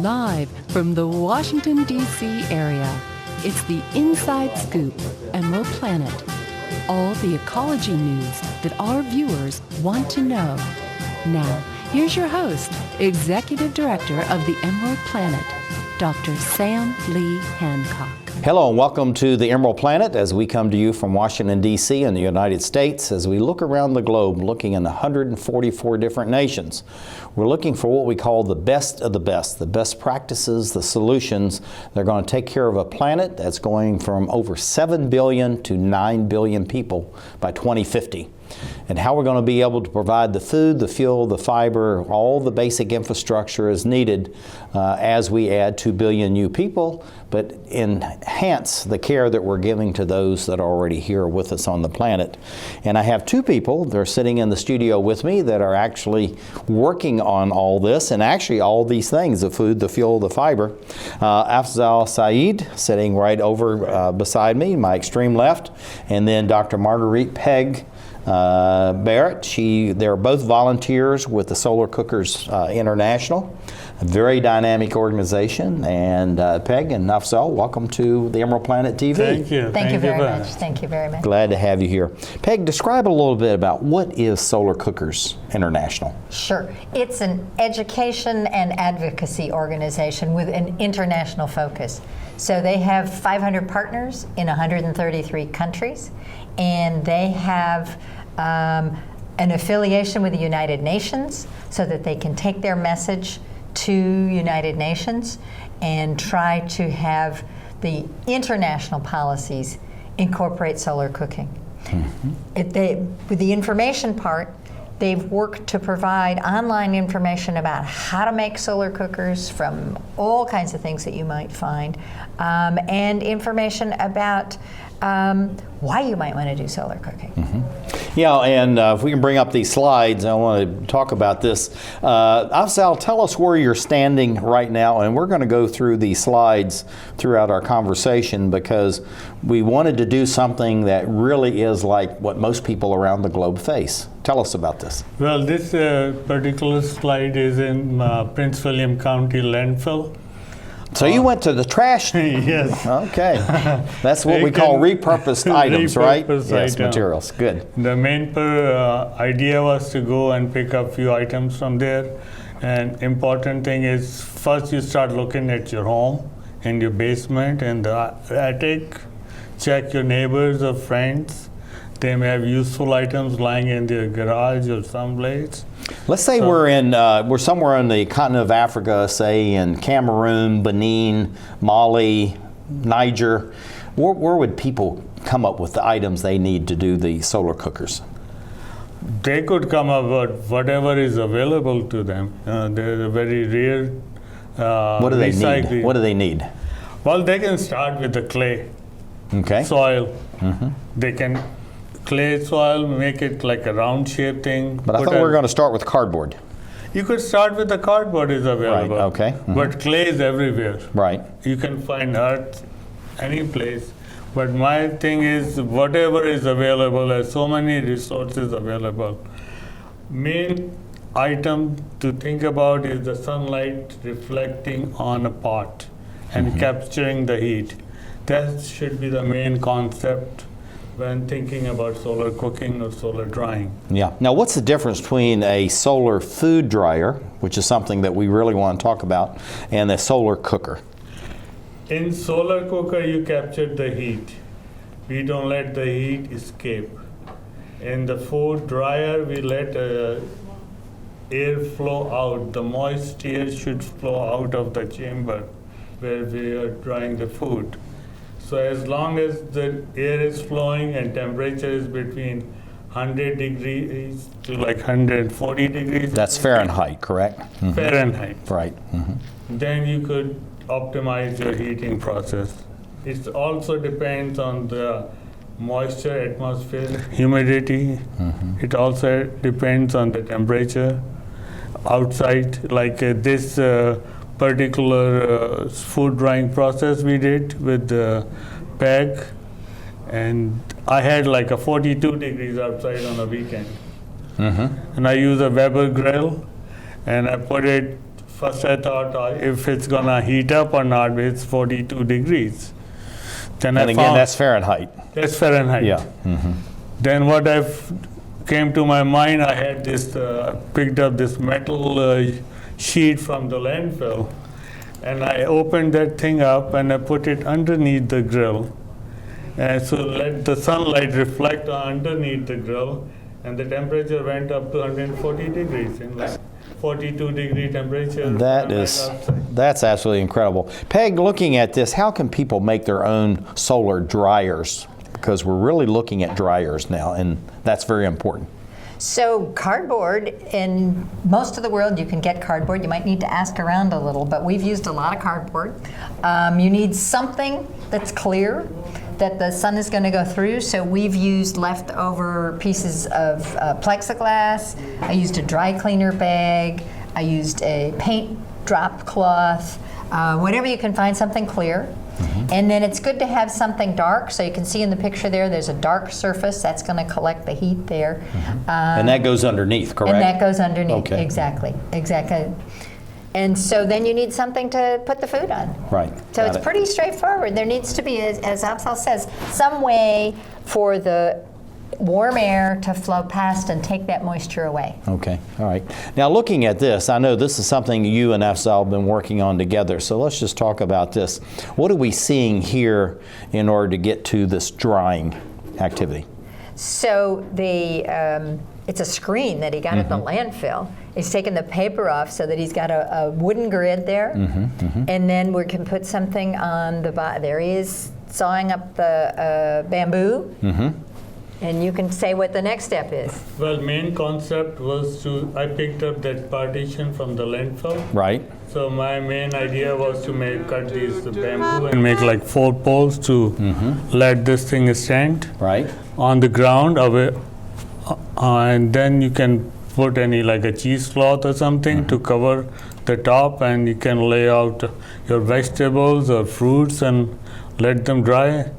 Live from the Washington, D.C. area, it's the Inside Scoop, Emerald Planet. All the ecology news that our viewers want to know. Now, here's your host, Executive Director of the Emerald Planet, Dr. Sam Lee Hancock. Hello and welcome to the Emerald Planet as we come to you from Washington, D.C. in the United States as we look around the globe, looking in 144 different nations. We're looking for what we call the best of the best practices, the solutions that are going to take care of a planet that's going from over 7 billion to 9 billion people by 2050. And how we're going to be able to provide the food, the fuel, the fiber, all the basic infrastructure is needed as we add 2 billion new people, but enhance the care that we're giving to those that are already here with us on the planet. And I have two people that are sitting in the studio with me that are actually working on all this, and actually all these things, the food, the fuel, the fiber. Afzal Syed, sitting right over beside me, my extreme left, and then Dr. Marguerite Barratt. They're both volunteers with the Solar Cookers International, a very dynamic organization. And Peg and Afzal, welcome to the Emerald Planet TV. Thank you. Thank you very much. Thank you very much. Glad to have you here. Peg, describe a little bit about what is Solar Cookers International. Sure. It's an education and advocacy organization with an international focus. So they have 500 partners in 133 countries, and they have an affiliation with the United Nations so that they can take their message to United Nations and try to have the international policies incorporate solar cooking. Mm-hmm. With the information part, they've worked to provide online information about how to make solar cookers from all kinds of things that you might find, and information about why you might want to do solar cooking. Mm-hmm. Yeah, and if we can bring up these slides, I want to talk about this. Afzal, tell us where you're standing right now, and we're going to go through these slides throughout our conversation because we wanted to do something that really is like what most people around the globe face. Tell us about this. Well, this particular slide is in Prince William County landfill. So you went to the trash? Yes. Okay. That's what we call repurposed items, right? Yes, materials. Good. The main idea was to go and pick up few items from there. And important thing is first you start looking at your home and your basement and the attic. Check your neighbors or friends. They may have useful items lying in their garage or someplace. Let's say we're somewhere in the continent of Africa, say in Cameroon, Benin, Mali, Niger. Where would people come up with the items they need to do the solar cookers? They could come up with whatever is available to them. They're very rare. What do they need? What do they need? Well, they can start with the clay, soil. Mm-hmm. They can clay soil, make it like a round shape thing. But I thought we were going to start with cardboard. You could start with the cardboard is available. Right, okay. Mm-hmm. But clay is everywhere. Right. You can find earth any place. But my thing is whatever is available, there's so many resources available. Main item to think about is the sunlight reflecting on a pot and capturing the heat. That should be the main concept when thinking about solar cooking or solar drying. Yeah. Now, what's the difference between a solar food dryer, which is something that we really want to talk about, and a solar cooker? In solar cooker, you capture the heat. We don't let the heat escape. In the food dryer, we let air flow out. The moist air should flow out of the chamber where we are drying the food. So as long as the air is flowing and temperature is between 100 degrees to like 140 degrees. That's Fahrenheit, correct? Mm-hmm. Fahrenheit. Right. Mm-hmm. Then you could optimize your heating process. It also depends on the moisture, atmosphere, humidity. Mm-hmm. It also depends on the temperature outside. Like this particular food drying process we did with the bag, and I had like a 42 degrees outside on a weekend. And I use a Weber grill, and I put it First I thought if it's gonna heat up or not, it's 42 degrees. Then And I again, found that's Fahrenheit. that's Fahrenheit. Yeah. Then what came to my mind, I had this, picked up this metal sheet from the landfill, and I opened that thing up and I put it underneath the grill. And so let the sunlight reflect underneath the grill, and the temperature went up to 140 degrees, in like 42-degree temperature. That's absolutely incredible. Peg, looking at this, how can people make their own solar dryers? Because we're really looking at dryers now, and that's very important. So cardboard, in most of the world you can get cardboard. You might need to ask around a little, but we've used a lot of cardboard. You need something that's clear, that the sun is going to go through, so we've used leftover pieces of plexiglass. I used a dry cleaner bag. I used a paint drop cloth. Whatever you can find, something clear. And then it's good to have something dark, so you can see in the picture there's a dark surface that's going to collect the heat there. And that goes underneath, correct? And that goes underneath, Okay. exactly. And so then you need something to put the food on. Right. So it's pretty straightforward. There needs to be, as Afzal says, some way for the warm air to flow past and take that moisture away. Okay, all right. Now looking at this, I know this is something you and Afzal have been working on together, so let's just talk about this. What are we seeing here in order to get to this drying activity? So it's a screen that he got at the landfill. He's taken the paper off so that he's got a wooden grid there, and then we can put something on the bottom. There he is sawing up the bamboo. And you can say what the next step is. Well, main concept was I picked up that partition from the landfill. Right. So my main idea was to cut these bamboo and make like 4 poles to let this thing stand Right. on the ground away, and then you can put any like a cheesecloth or something to cover the top, and you can lay out your vegetables or fruits and let them dry.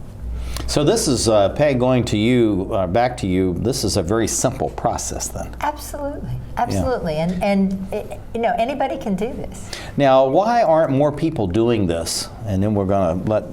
So this is, Peg, going to you, back to you, this is a very simple process then. Absolutely, absolutely. And anybody can do this. Now, why aren't more people doing this? And then we're going to let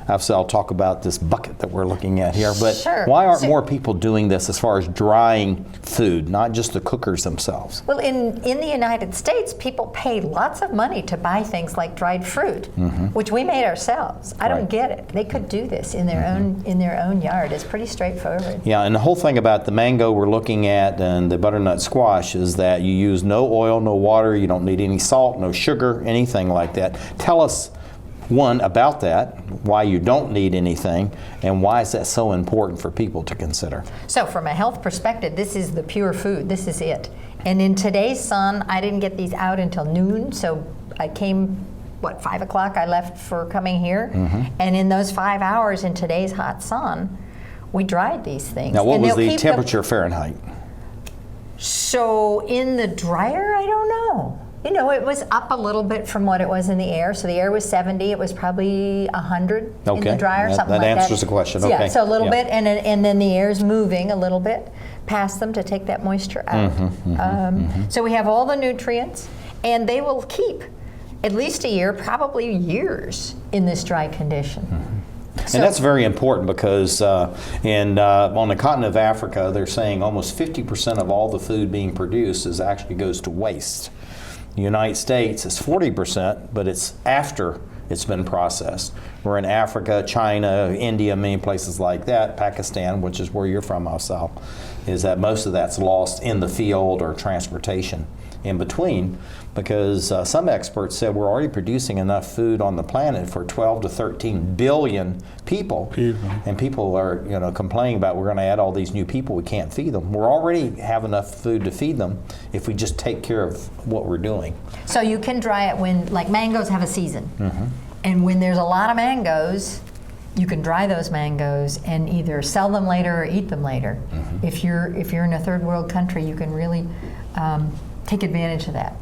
Afzal talk about this bucket that we're looking at here. But Sure. why aren't more people doing this as far as drying food, not just the cookers themselves? Well, in the United States, people pay lots of money to buy things like dried fruit, which we made ourselves. I don't Right. get it. They could do this in their own yard. It's pretty straightforward. Yeah, and the whole thing about the mango we're looking at and the butternut squash is that you use no oil, no water, you don't need any salt, no sugar, anything like that. Tell us, one, about that, why you don't need anything, and why is that so important for people to consider? So from a health perspective, this is the pure food. This is it. And in today's sun, I didn't get these out until noon, so I came, 5 o'clock I left for coming here. And in those 5 hours in today's hot sun, we dried these things. Now, what And was they'll the keep temperature Fahrenheit? So in the dryer, I don't know. It was up a little bit from what it was in the air. So the air was 70. It was probably 100 in the dryer, something like that. That answers the question. Yeah, Okay. so a little bit, and then the air's moving a little bit past them to take that moisture out. So we have all the nutrients, and they will keep at least a year, probably years, in this dry condition. So, And that's very important because on the continent of Africa, they're saying almost 50% of all the food being produced actually goes to waste. The United States is 40%, but it's after it's been processed. We're in Africa, China, India, many places like that, Pakistan, which is where you're from, Afzal, is that most of that's lost in the field or transportation in between, because some experts said we're already producing enough food on the planet for 12 to 13 billion people. And people are complaining about we're going to add all these new people, we can't feed them. We're already have enough food to feed them if we just take care of what we're doing. So you can dry it when, like mangoes have a season. And when there's a lot of mangoes, you can dry those mangoes and either sell them later or eat them later. If you're in a third world country, you can really take advantage of that.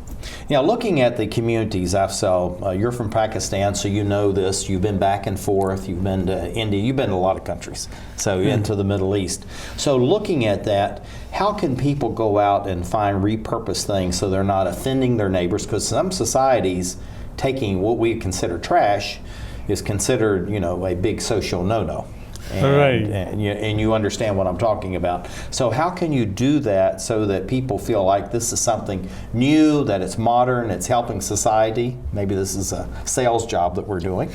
Now, looking at the communities, Afzal, you're from Pakistan, so you know this. You've been back and forth. You've been to India. You've been to a lot of countries, so into the Middle East. So looking at that, how can people go out and find repurposed things so they're not offending their neighbors? Because some societies, taking what we consider trash is considered, a big social no-no. Right. And you understand what I'm talking about. So how can you do that so that people feel like this is something new, that it's modern, it's helping society? Maybe this is a sales job that we're doing.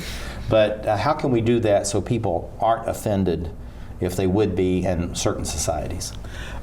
But how can we do that so people aren't offended if they would be in certain societies?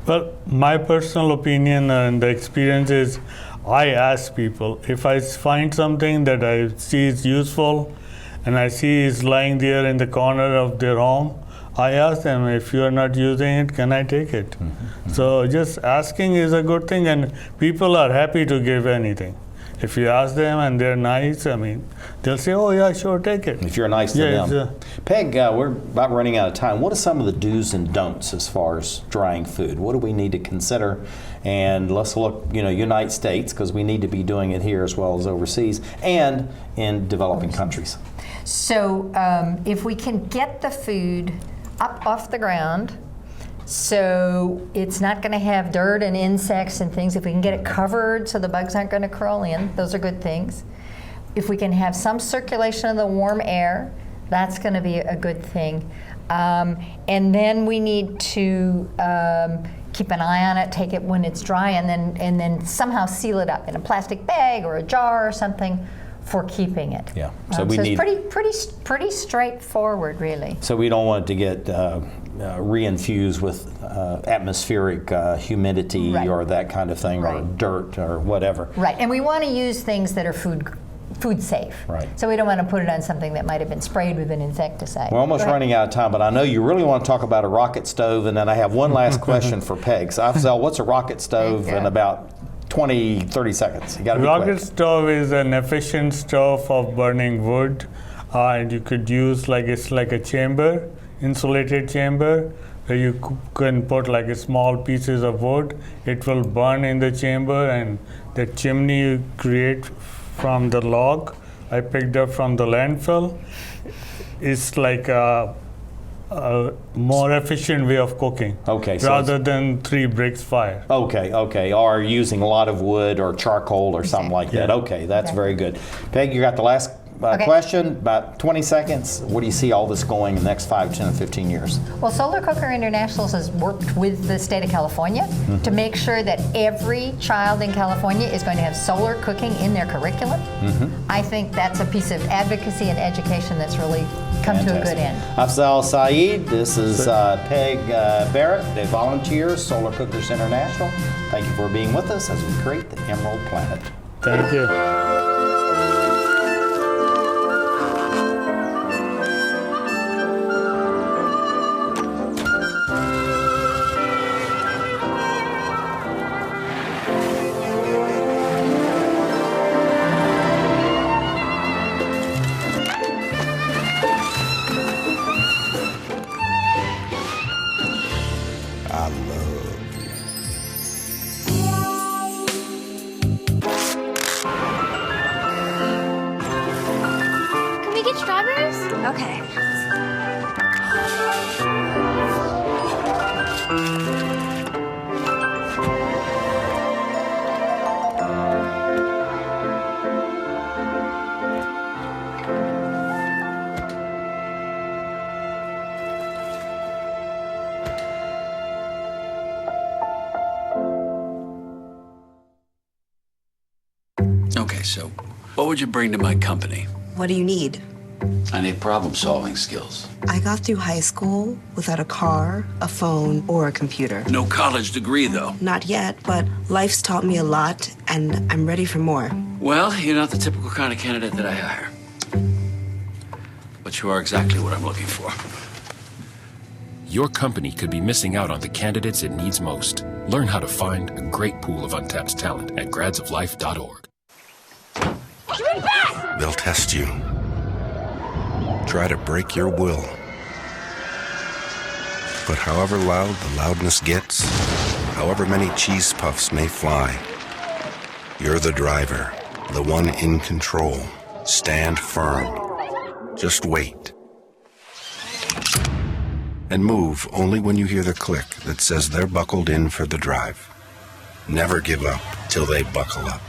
Well, my personal opinion and the experience is I ask people, if I find something that I see is useful and I see is lying there in the corner of their home, I ask them, if you are not using it, can I take it? Mm-hmm. So just asking is a good thing, and people are happy to give anything. If you ask them and they're nice, they'll say, oh yeah, sure, take it. If you're nice to them. Peg, we're about running out of time. What are some of the do's and don'ts as far as drying food? What do we need to consider? And let's look, United States, because we need to be doing it here as well as overseas, and in developing countries. So if we can get the food up off the ground, so it's not going to have dirt and insects and things. If we can get it covered so the bugs aren't going to crawl in, those are good things. If we can have some circulation of the warm air, that's going to be a good thing. And then we need to keep an eye on it, take it when it's dry, and then somehow seal it up in a plastic bag or a jar or something for keeping it. Yeah. So it's pretty straightforward, really. So we don't want it to get reinfused with atmospheric humidity or that kind of thing, or dirt or whatever. Right. And we want to use things that are food safe. Right. So we don't want to put it on something that might have been sprayed with an insecticide. We're almost running out of time, but I know you really want to talk about a rocket stove, and then I have one last question for Peg. So Afzal, what's a rocket stove in about 20, 30 seconds? You got to be Rocket quick. stove is an efficient stove of burning wood, and you could use it's like a chamber, insulated chamber, where you can put small pieces of wood. It will burn in the chamber, and the chimney you create from the log I picked up from the landfill is like a more efficient way of cooking. Okay. Rather than 3 bricks fire. Okay. Or using a lot of wood or charcoal or something like that. Okay, that's very good. Peg, you got the last question, about 20 seconds. What do you see all this going in the next 5, 10, and 15 years? Well, Solar Cooker Internationals has worked with the state of California to make sure that every child in California is going to have solar cooking in their curriculum. I think that's a piece of advocacy and education that's really come to a good end. Afzal, Syed, this is Peg Barratt, a volunteer, Solar Cookers International. Thank you for being with us as we create the Emerald Planet. Thank you. Strawberries? Okay. Okay, so what would you bring to my company? What do you need? I need problem-solving skills. I got through high school without a car, a phone, or a computer. No college degree, though. Not yet, but life's taught me a lot, and I'm ready for more. Well, you're not the typical kind of candidate that I hire. But you are exactly what I'm looking for. Your company could be missing out on the candidates it needs most. Learn how to find a great pool of untapped talent at gradsoflife.org. They'll test you. Try to break your will. But however loud the loudness gets, however many cheese puffs may fly, You're the driver, the one in control. Stand firm. Just wait. And move only when you hear the click that says they're buckled in for the drive. Never give up till they buckle up.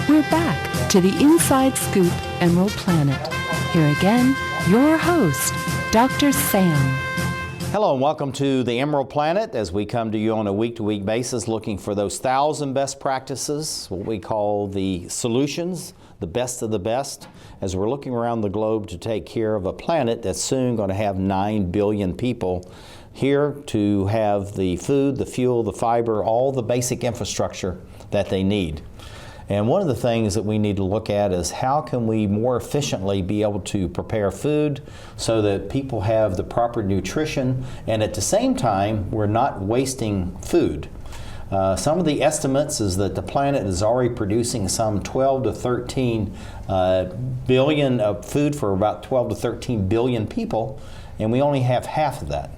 We're back to the Inside Scoop Emerald Planet. Here again, your host, Dr. Sam. Hello and welcome to the Emerald Planet as we come to you on a week-to-week basis looking for those 1,000 best practices, what we call the solutions, the best of the best, as we're looking around the globe to take care of a planet that's soon going to have 9 billion people here to have the food, the fuel, the fiber, all the basic infrastructure that they need. And one of the things that we need to look at is how can we more efficiently be able to prepare food so that people have the proper nutrition and at the same time we're not wasting food. Some of the estimates is that the planet is already producing some 12 to 13 billion of food for about 12 to 13 billion people, and we only have half of that.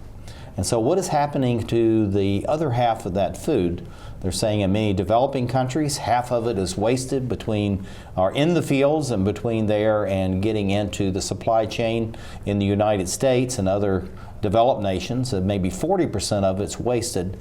And so what is happening to the other half of that food? They're saying in many developing countries, half of it is wasted in the fields and between there and getting into the supply chain in the United States and other developed nations. And maybe 40% of it's wasted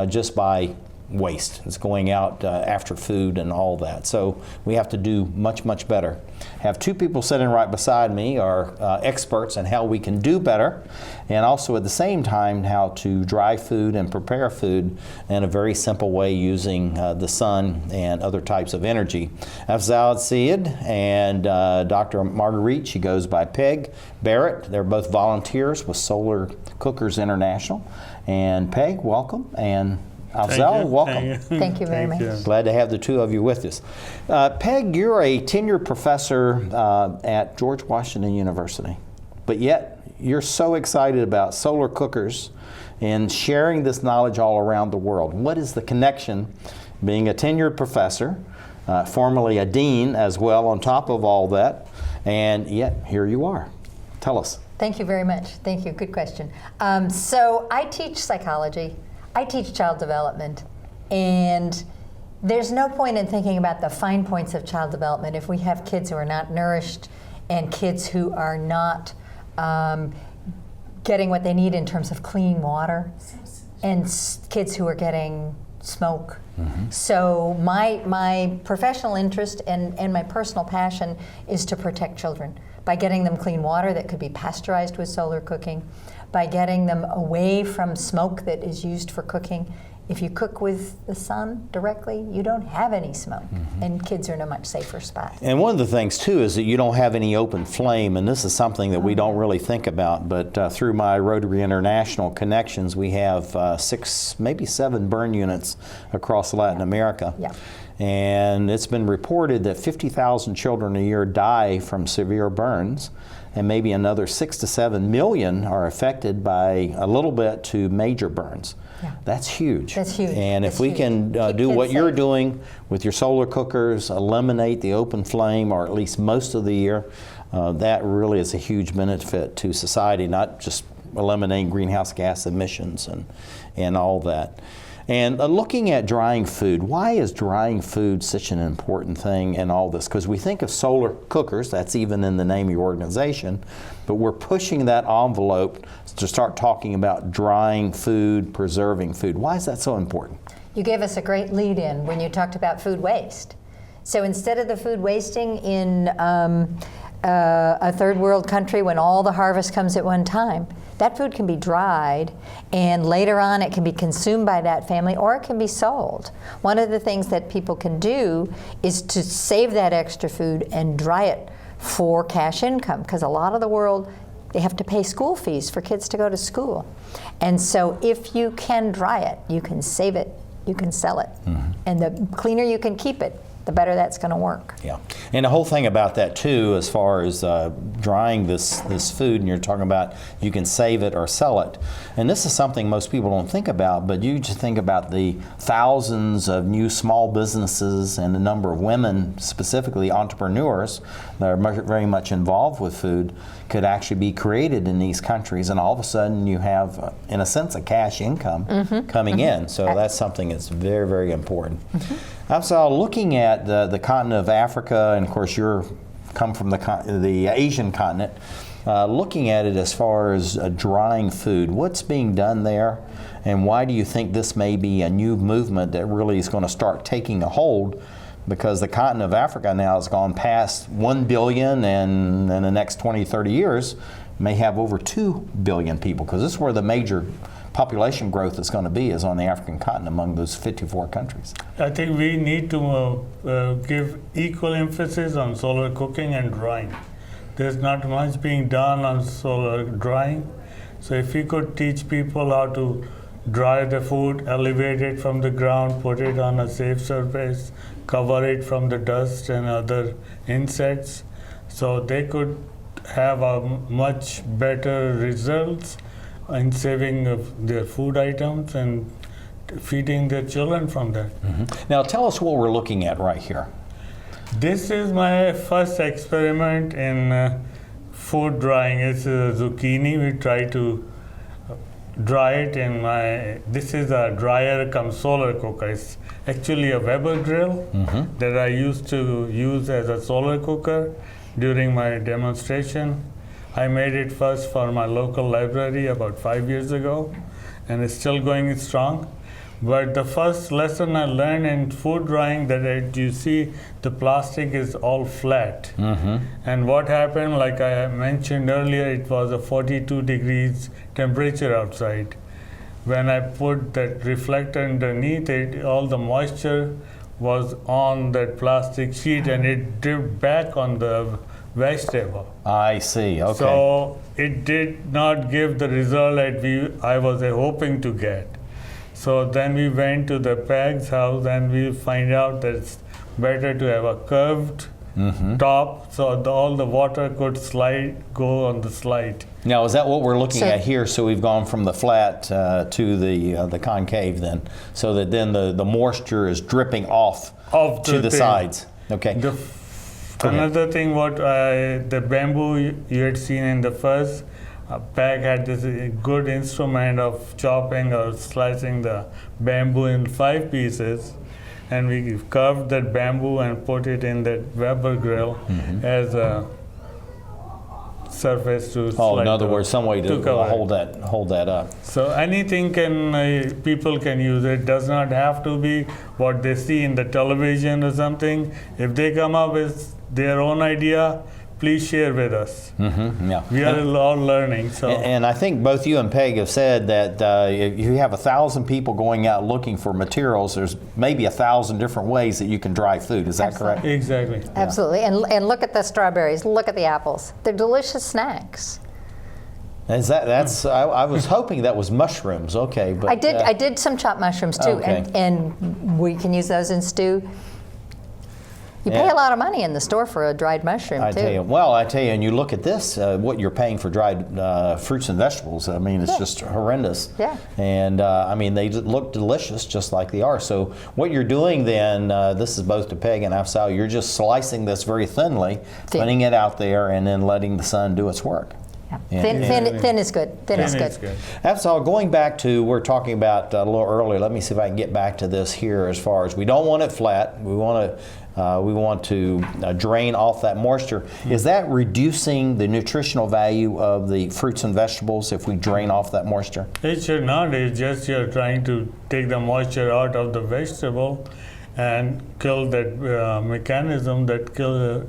just by waste. It's going out after food and all that. So we have to do much, much better. Have two people sitting right beside me are experts in how we can do better and also at the same time how to dry food and prepare food in a very simple way using the sun and other types of energy. Afzal, Syed, and Dr. Marguerite, she goes by Peg Barratt. They're both volunteers with Solar Cookers International. And Peg, welcome. And Afzal, welcome. Thank you very much. Glad to have the two of you with us. Peg, you're a tenured professor at George Washington University, but yet you're so excited about solar cookers and sharing this knowledge all around the world. What is the connection, being a tenured professor, formerly a dean as well on top of all that, and yet here you are. Tell us. Thank you very much. Thank you. Good question. So I teach psychology. I teach child development, and there's no point in thinking about the fine points of child development if we have kids who are not nourished and kids who are not getting what they need in terms of clean water and kids who are getting smoke. Mm-hmm. So my professional interest and my personal passion is to protect children by getting them clean water that could be pasteurized with solar cooking, by getting them away from smoke that is used for cooking. If you cook with the sun directly, you don't have any smoke, and kids are in a much safer spot. And one of the things too is that you don't have any open flame, and this is something that we don't really think about, but through my Rotary International connections, we have 6, maybe 7 burn units across Latin America. Yeah. And it's been reported that 50,000 children a year die from severe burns, and maybe another 6 to 7 million are affected by a little bit to major burns. Yeah. That's huge. That's huge. And That's if we huge. can do what you're doing with your solar cookers, eliminate the open flame, or at least most of the year, that really is a huge benefit to society, not just eliminating greenhouse gas emissions and all that. And looking at drying food, why is drying food such an important thing in all this? Because we think of solar cookers, that's even in the name of your organization, but we're pushing that envelope to start talking about drying food, preserving food. Why is that so important? You gave us a great lead-in when you talked about food waste. So instead of the food wasting in a third world country when all the harvest comes at one time, that food can be dried, and later on it can be consumed by that family, or it can be sold. One of the things that people can do is to save that extra food and dry it for cash income, because a lot of the world, they have to pay school fees for kids to go to school. And so if you can dry it, you can save it, you can sell it. Mm-hmm. And the cleaner you can keep it, the better that's going to work. Yeah, and the whole thing about that too, as far as drying this food, and you're talking about you can save it or sell it, and this is something most people don't think about, but you just think about the thousands of new small businesses and the number of women, specifically entrepreneurs, that are very much involved with food, could actually be created in these countries, and all of a sudden you have, in a sense, a cash income coming in. So that's something that's very, very important. Afzal, looking at the continent of Africa, and of course you're come from the Asian continent, looking at it as far as drying food, what's being done there, and why do you think this may be a new movement that really is going to start taking a hold? Because the continent of Africa now has gone past 1 billion, and in the next 20, 30 years may have over 2 billion people, because this is where the major population growth is going to be, is on the African continent among those 54 countries. I think we need to give equal emphasis on solar cooking and drying. There's not much being done on solar drying. So if we could teach people how to dry the food, elevate it from the ground, put it on a safe surface, cover it from the dust and other insects, so they could have a much better results in saving of their food items and feeding their children from that. Now tell us what we're looking at right here. This is my first experiment in food drying. It's a zucchini. We try to dry it in this is a dryer cum solar cooker. It's actually a Weber grill that I used to use as a solar cooker during my demonstration. I made it first for my local library about 5 years ago, and it's still going strong. But the first lesson I learned in food drying, that you see the plastic is all flat. And what happened, like I mentioned earlier, it was a 42 degrees temperature outside. When I put that reflector underneath it, all the moisture was on that plastic sheet and it dripped back on the vegetable. I see, okay. So it did not give the result that I was hoping to get. So then we went to the PAG's house and we find out that it's better to have a curved top, so all the water could go on the slide. Now, is that what we're looking at here? So we've gone from the flat to the concave then, so that then the moisture is dripping off to the sides. Okay. Another thing, the bamboo you had seen in the first PAG had this good instrument of chopping or slicing the bamboo in 5 pieces, and we carved that bamboo and put it in that Weber grill as a surface to slide. In other words, some way to hold that up. So anything people can use. It does not have to be what they see in the television or something. If they come up with their own idea, please share with us. Yeah. We are all learning. So. And I think both you and Peg have said that if you have 1,000 people going out looking for materials, there's maybe 1,000 different ways that you can dry food. Is that correct? Exactly. Absolutely. And look at the strawberries. Look at the apples. They're delicious snacks. I was hoping that was mushrooms. Okay, but I did some chopped mushrooms too, okay. and we can use those in stew. You pay a lot of money in the store for a dried mushroom, too. I tell you, and you look at this, what you're paying for dried fruits and vegetables, I mean, it's just horrendous. Yeah. And, I mean, they look delicious just like they are. So what you're doing then, this is both to Peg and Afzal, you're just slicing this very thinly, putting it out there, and then letting the sun do its work. Yeah. Thin is good. Thin is good. Afzal, going back to, we're talking about a little earlier, let me see if I can get back to this here as far as we don't want it flat. We want to drain off that moisture. Is that reducing the nutritional value of the fruits and vegetables if we drain off that moisture? It should not. It's just you're trying to take the moisture out of the vegetable and kill that mechanism that kills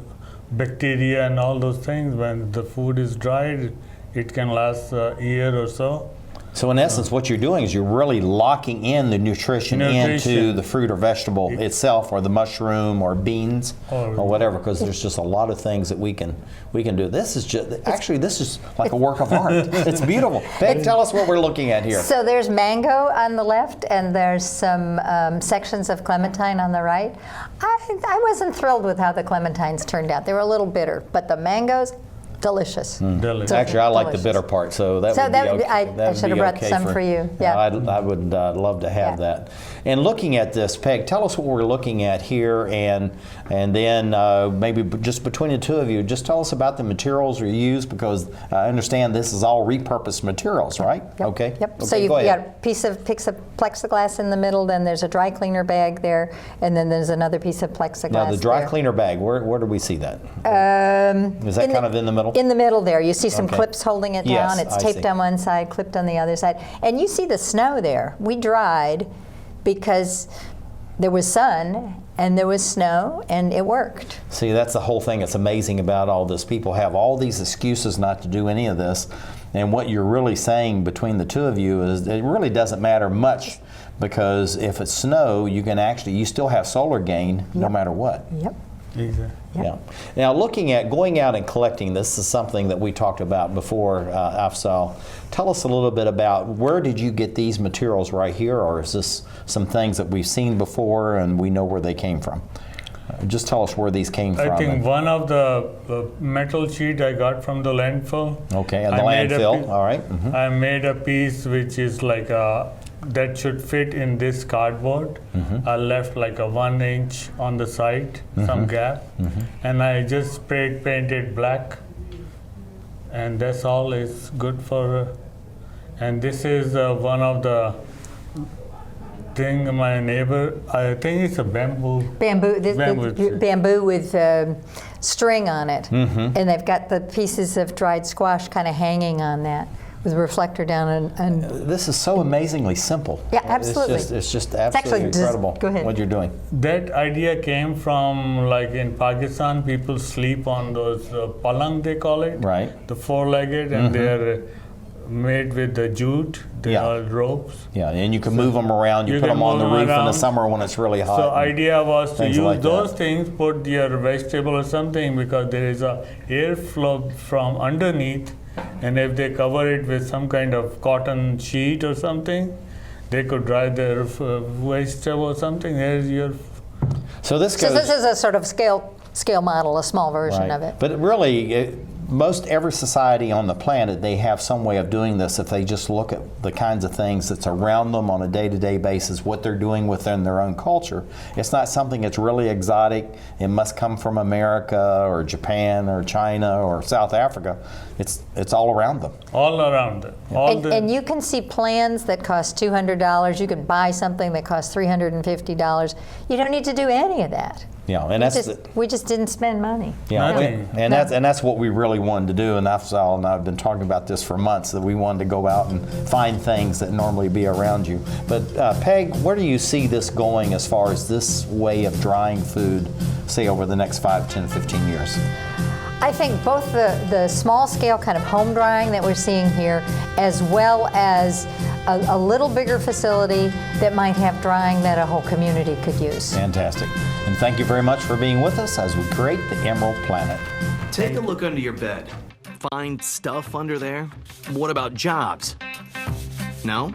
bacteria and all those things. When the food is dried, it can last a year or so. So in essence, what you're doing is you're really locking in the nutrition into the fruit or vegetable itself, or the mushroom or beans or whatever, because there's just a lot of things that we can do. This is this is like a work of art. It's beautiful. Peg, tell us what we're looking at here. So there's mango on the left, and there's some sections of clementine on the right. I wasn't thrilled with how the clementines turned out. They were a little bitter, but the mangoes, delicious. Delicious. Actually, I like the bitter part, so that would be okay. I should have brought some for you. Yeah, I would love to have that. And looking at this, Peg, tell us what we're looking at here, and then maybe just between the two of you, just tell us about the materials you use, because I understand this is all repurposed materials, right? Yep. Okay. Yep. Okay, So you've go ahead. got a piece of plexiglass in the middle, then there's a dry cleaner bag there, and then there's another piece of plexiglass. Now the dry there. cleaner bag, where do we see that? Is that kind of in the middle? In the middle there. You see some Okay. clips holding it Yes, down. It's I taped see. on one side, clipped on the other side. And you see the snow there. We dried because there was sun and there was snow, and it worked. See, that's the whole thing that's amazing about all this. People have all these excuses not to do any of this, and what you're really saying between the two of you is it really doesn't matter much, because if it's snow, you still have solar gain no matter what. Yep. Exactly. Yeah. Now, looking at going out and collecting, this is something that we talked about before, Afzal. Tell us a little bit about where did you get these materials right here, or is this some things that we've seen before and we know where they came from? Just tell us where these came from. I think one of the metal sheet I got from the landfill. Okay, and the landfill, all right. Mm-hmm. I made a piece which is like that should fit in this cardboard. Mm-hmm. I left like a 1 inch on the side, some gap, and I just sprayed painted black, and that's all is good for. And this is one of the thing my neighbor, I think it's a bamboo. Bamboo with string on it, and they've got the pieces of dried squash kind of hanging on that, with a reflector down and this is so amazingly simple. Yeah, absolutely. It's just absolutely incredible go ahead. what you're doing. That idea came from, like in Pakistan, people sleep on those palang, they call it. Right. The four-legged, and they're made with the jute. They are ropes. Yeah, and you can move them around. You put them on the roof in the summer when it's really hot. So idea was to things use like those that. things, put your vegetable or something, because there is a airflow from underneath, and if they cover it with some kind of cotton sheet or something, they could dry their vegetable or something. Here's your. So this goes. So this is a sort of scale model, a small version of it. But really, most every society on the planet, they have some way of doing this if they just look at the kinds of things that's around them on a day-to-day basis, what they're doing within their own culture. It's not something that's really exotic. It must come from America or Japan or China or South Africa. It's all around them. All around them. And you can see plans that cost $200. You can buy something that costs $350. You don't need to do any of that. Yeah, and We just didn't spend money. Yeah, Nothing. and that's what we really wanted to do. And Afzal and I have been talking about this for months, that we wanted to go out and find things that normally be around you. But Peg, where do you see this going as far as this way of drying food, say over the next 5, 10, 15 years? I think both the small scale kind of home drying that we're seeing here, as well as a little bigger facility that might have drying that a whole community could use. Fantastic. And thank you very much for being with us as we create the Emerald Planet. Take a look under your bed. Find stuff under there? What about jobs? No?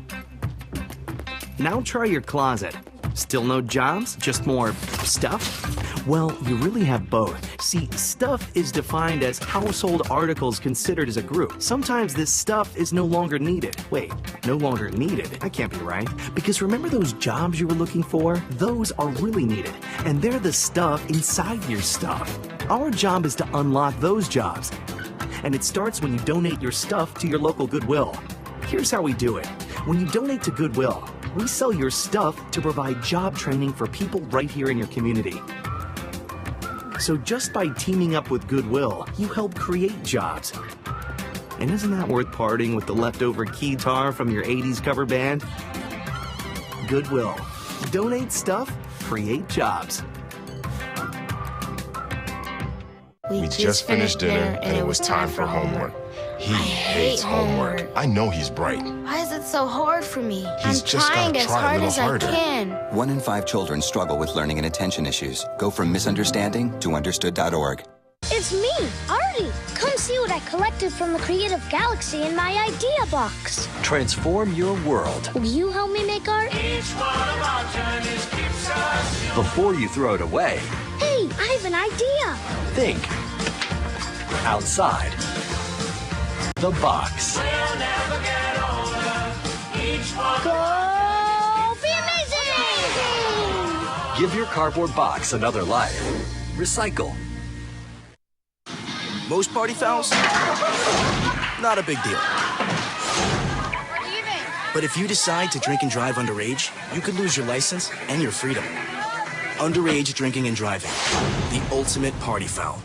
Now try your closet. Still no jobs? Just more stuff? Well, you really have both. See, stuff is defined as household articles considered as a group. Sometimes this stuff is no longer needed. Wait, no longer needed? That can't be right. Because remember those jobs you were looking for? Those are really needed. And they're the stuff inside your stuff. Our job is to unlock those jobs. And it starts when you donate your stuff to your local Goodwill. Here's how we do it. When you donate to Goodwill, we sell your stuff to provide job training for people right here in your community. So just by teaming up with Goodwill, you help create jobs. And isn't that worth parting with the leftover keytar from your 80s cover band? Goodwill. Donate stuff, create jobs. We just finished dinner and it was time for homework. He hates homework. I know he's bright. Why is it so hard for me? He's I'm just trying gotta as try a hard little as harder. I can. 1 in 5 children struggle with learning and attention issues. Go from misunderstanding to understood.org. It's me, Artie. Come see what I collected from the Creative Galaxy in my idea box. Transform your world. Will you help me make art? Each one of our journeys keeps us. Before you throw it away, Hey, I have an idea. think outside the box. We'll never get older. Each one Go be amazing! Give your cardboard box another life. Recycle. Most party fouls? Not a big deal. But if you decide to drink and drive underage, you could lose your license and your freedom. Underage drinking and driving. The ultimate party foul.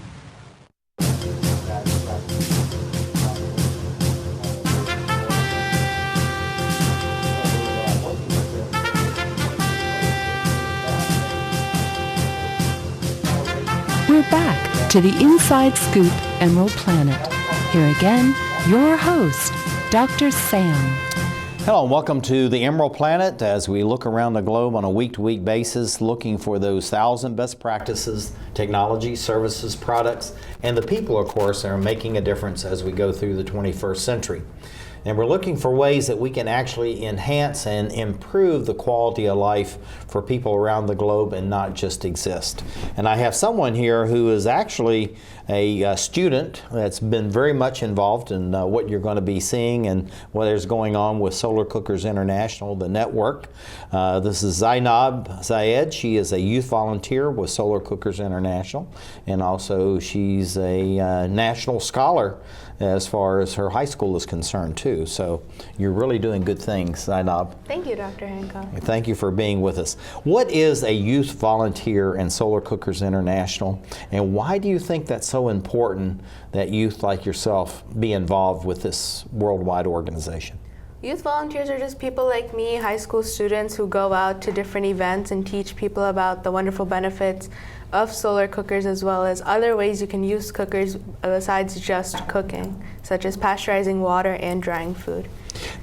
We're back to the Inside Scoop Emerald Planet. Here again, your host, Dr. Sam. Hello and welcome to the Emerald Planet as we look around the globe on a week-to-week basis looking for those 1,000 best practices, technology, services, products, and the people, of course, that are making a difference as we go through the 21st century. And we're looking for ways that we can actually enhance and improve the quality of life for people around the globe and not just exist. And I have someone here who is actually a student that's been very much involved in what you're going to be seeing and what is going on with Solar Cookers International, the network. This is Zainab Syed. She is a youth volunteer with Solar Cookers International, and also she's a national scholar as far as her high school is concerned too. So you're really doing good things, Zainab. Thank you, Dr. Hancock. Thank you for being with us. What is a youth volunteer in Solar Cookers International, and why do you think that's so important that youth like yourself be involved with this worldwide organization? Youth volunteers are just people like me, high school students who go out to different events and teach people about the wonderful benefits of solar cookers as well as other ways you can use cookers besides just cooking, such as pasteurizing water and drying food.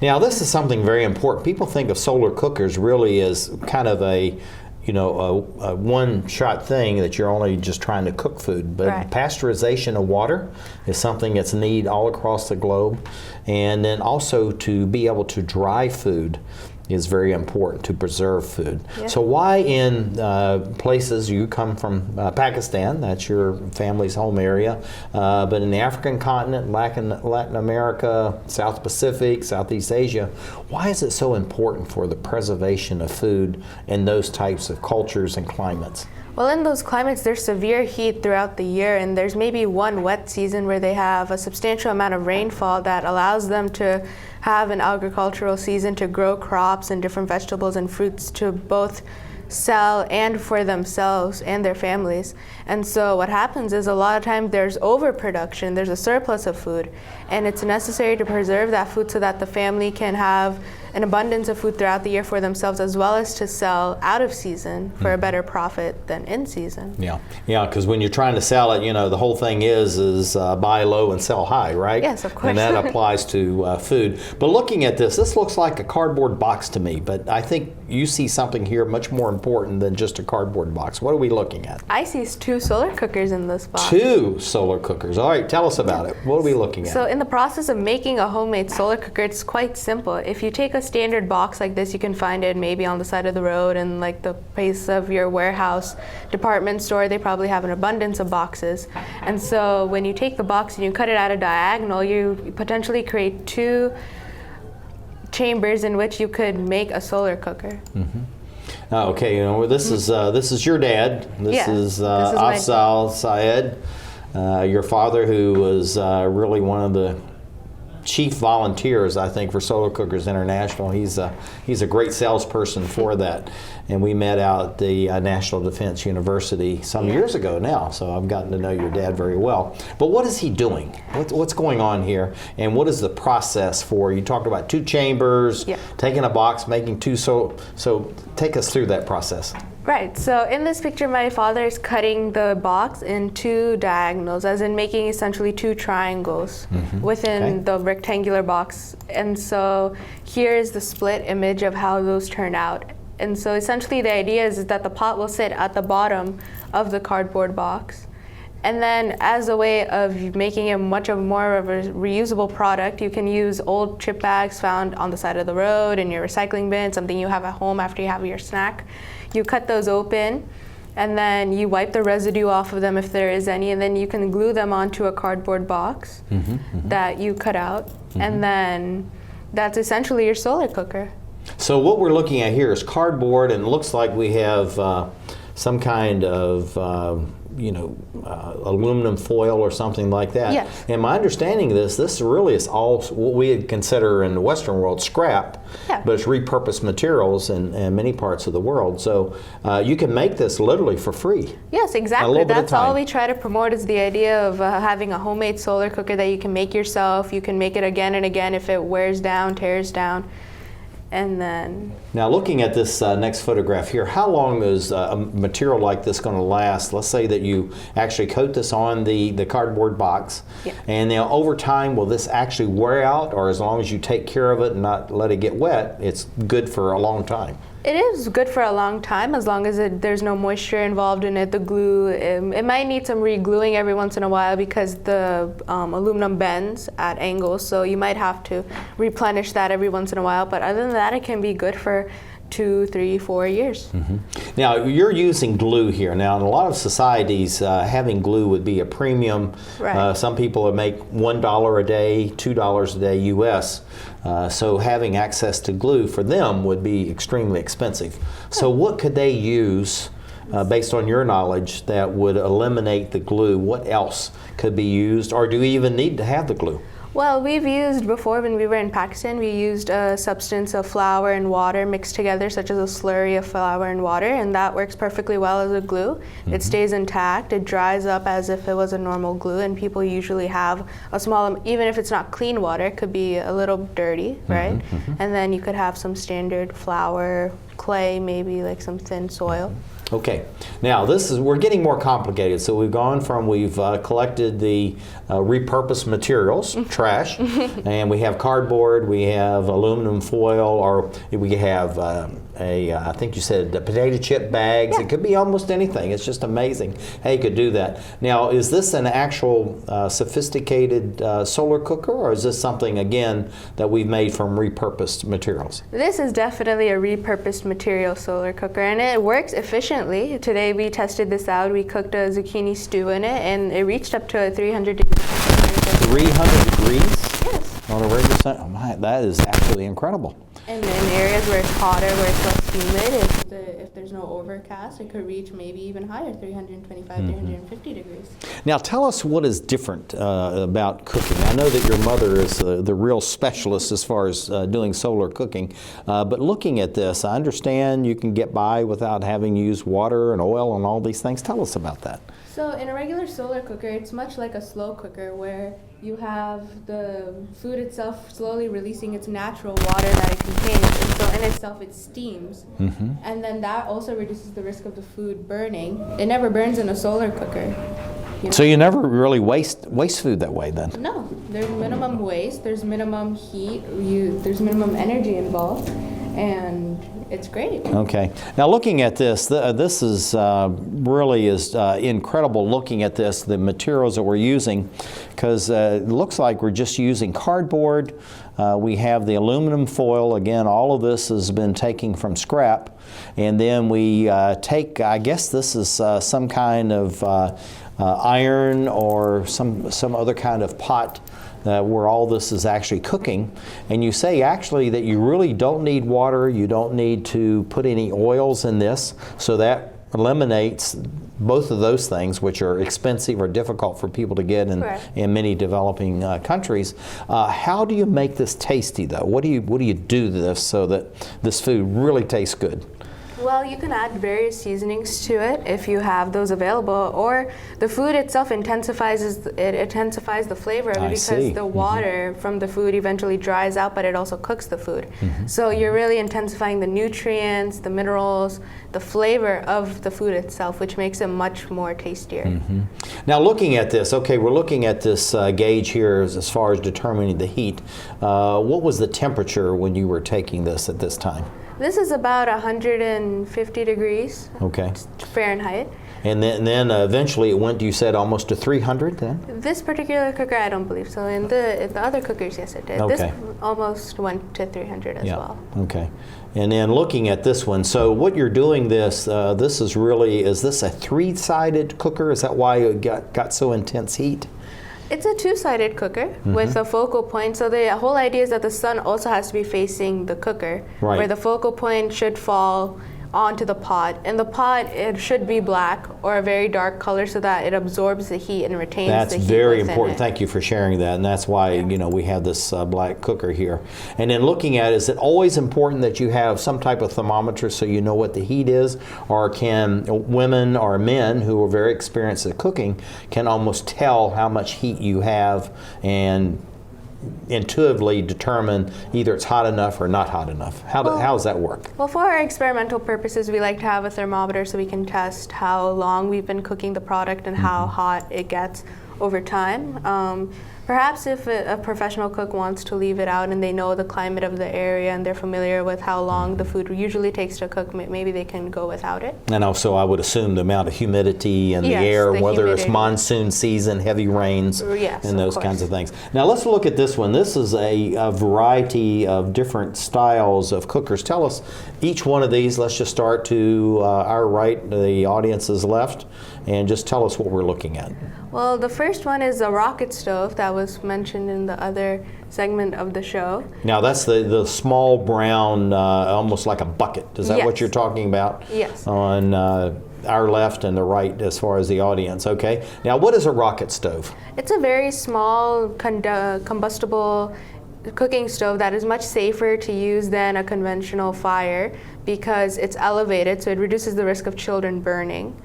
Now this is something very important. People think of solar cookers really as kind of a one-shot thing that you're only just trying to cook food. But right. Pasteurization of water is something that's needed all across the globe. And then also to be able to dry food is very important to preserve food. Yeah. So why in places, you come from Pakistan, that's your family's home area, but in the African continent, Latin America, South Pacific, Southeast Asia, why is it so important for the preservation of food in those types of cultures and climates? Well, in those climates, there's severe heat throughout the year, and there's maybe one wet season where they have a substantial amount of rainfall that allows them to have an agricultural season to grow crops and different vegetables and fruits to both sell and for themselves and their families. And so what happens is a lot of times there's overproduction, there's a surplus of food, and it's necessary to preserve that food so that the family can have an abundance of food throughout the year for themselves as well as to sell out of season for a better profit than in season. Yeah, because when you're trying to sell it, the whole thing is buy low and sell high, right? Yes, of course. And that applies to food. But looking at this looks like a cardboard box to me, but I think you see something here much more important than just a cardboard box. What are we looking at? I see 2 solar cookers in this box. 2 solar cookers. All right, tell us about it. What are we looking at? So in the process of making a homemade solar cooker, it's quite simple. If you take a standard box like this, you can find it maybe on the side of the road in like the place of your warehouse department store. They probably have an abundance of boxes. And so when you take the box and you cut it at a diagonal, you potentially create 2 chambers in which you could make a solar cooker. Mm-hmm. Okay, this is your dad. This is Afzal Syed, your father, who was really one of the chief volunteers, I think, for Solar Cookers International. He's a great salesperson for that, and we met out at the National Defense University some years ago now. So I've gotten to know your dad very well. But what is he doing? What's going on here, and what is the process for? You talked about 2 chambers, taking a box, making 2. So take us through that process. Right, so in this picture, my father is cutting the box in 2 diagonals, as in making essentially 2 triangles within the rectangular box. And so here is the split image of how those turn out. And so essentially the idea is that the pot will sit at the bottom of the cardboard box. And then as a way of making it much more of a reusable product, you can use old chip bags found on the side of the road in your recycling bin, something you have at home after you have your snack. You cut those open, and then you wipe the residue off of them if there is any, and then you can glue them onto a cardboard box that you cut out, and then that's essentially your solar cooker. So what we're looking at here is cardboard, and it looks like we have some kind of aluminum foil or something like that. Yes. And my understanding of this really is all what we would consider in the Western world scrap, but it's repurposed materials in many parts of the world. So you can make this literally for free. Yes, exactly. That's all we try to promote, is the idea of having a homemade solar cooker that you can make yourself. You can make it again and again if it wears down, tears down. And then... Now looking at this next photograph here, how long is a material like this going to last? Let's say that you actually coat this on the cardboard box, and now over time will this actually wear out, or as long as you take care of it and not let it get wet, it's good for a long time? It is good for a long time as long as there's no moisture involved in it. The glue, it might need some re-gluing every once in a while because the aluminum bends at angles, so you might have to replenish that every once in a while. But other than that, it can be good for 2, 3, 4 years. Now you're using glue here. Now in a lot of societies, having glue would be a premium. Right. Some people would make $1 a day, $2 a day US. So having access to glue for them would be extremely expensive. So what could they use, based on your knowledge, that would eliminate the glue? What else could be used, or do we even need to have the glue? Well, we've used before, when we were in Pakistan, we used a substance of flour and water mixed together, such as a slurry of flour and water, and that works perfectly well as a glue. It stays intact, it dries up as if it was a normal glue, and people usually have a small, even if it's not clean water, it could be a little dirty, right? And then you could have some standard flour, clay, maybe like some thin soil. Okay, now we're getting more complicated. So we've collected the repurposed materials, trash, and we have cardboard, we have aluminum foil, or we have I think you said potato chip bags. It could be almost anything. It's just amazing how you could do that. Now, is this an actual sophisticated solar cooker, or is this something, again, that we've made from repurposed materials? This is definitely a repurposed material solar cooker, and it works efficiently. Today we tested this out. We cooked a zucchini stew in it, and it reached up to 300 degrees. 300 degrees? Yes. On a regular sun? Oh my, that is absolutely incredible. And in areas where it's hotter, where it's less humid, if there's no overcast, it could reach maybe even higher, 325, 350 degrees. Now tell us what is different about cooking. I know that your mother is the real specialist as far as doing solar cooking, but looking at this, I understand you can get by without having used water and oil and all these things. Tell us about that. So in a regular solar cooker, it's much like a slow cooker where you have the food itself slowly releasing its natural water that it contains, and so in itself it steams. And then that also reduces the risk of the food burning. It never burns in a solar cooker. So you never really waste food that way then? No, there's minimum waste, there's minimum heat, there's minimum energy involved, and it's great. Okay. Now looking at this, this is really incredible looking at this, the materials that we're using, because it looks like we're just using cardboard. We have the aluminum foil. Again, all of this has been taken from scrap. And then we take, I guess this is some kind of iron or some other kind of pot where all this is actually cooking. And you say actually that you really don't need water, you don't need to put any oils in this, so that eliminates both of those things, which are expensive or difficult for people to get in many developing countries. How do you make this tasty though? What do you do to this so that this food really tastes good? Well, you can add various seasonings to it if you have those available, or the food itself intensifies the flavor of it because the water from the food eventually dries out, but it also cooks the food. So you're really intensifying the nutrients, the minerals, the flavor of the food itself, which makes it much more tastier. Now, looking at this, okay, we're looking at this gauge here as far as determining the heat. What was the temperature when you were taking this at this time? This is about 150 degrees Fahrenheit. And then eventually it went, you said, almost to 300 then? This particular cooker, I don't believe so. In the other cookers, yes, it did. Okay. This almost went to 300 as well. Okay. And then looking at this one, so what you're doing this is really, is this a 3-sided cooker? Is that why it got so intense heat? It's a 2-sided cooker with a focal point. So the whole idea is that the sun also has to be facing the cooker, where the focal point should fall onto the pot. And the pot, it should be black or a very dark color so that it absorbs the heat and retains the heat. That's very important. Thank you for sharing that. And that's why we have this black cooker here. And then looking at it, is it always important that you have some type of thermometer so you know what the heat is? Or can women or men who are very experienced at cooking can almost tell how much heat you have and intuitively determine either it's hot enough or not hot enough? How does that work? Well, for our experimental purposes, we like to have a thermometer so we can test how long we've been cooking the product and how hot it gets over time. Perhaps if a professional cook wants to leave it out and they know the climate of the area and they're familiar with how long the food usually takes to cook, maybe they can go without it. And also I would assume the amount of humidity in the air, whether it's monsoon season, heavy rains, and those kinds of things. Now let's look at this one. This is a variety of different styles of cookers. Tell us each one of these. Let's just start to our right, the audience's left, and just tell us what we're looking at. Well, the first one is a rocket stove that was mentioned in the other segment of the show. Now that's the small brown, almost like a bucket. Is that what you're talking about? Yes. On our left and the right as far as the audience. Okay. Now what is a rocket stove? It's a very small combustible cooking stove that is much safer to use than a conventional fire because it's elevated, so it reduces the risk of children burning.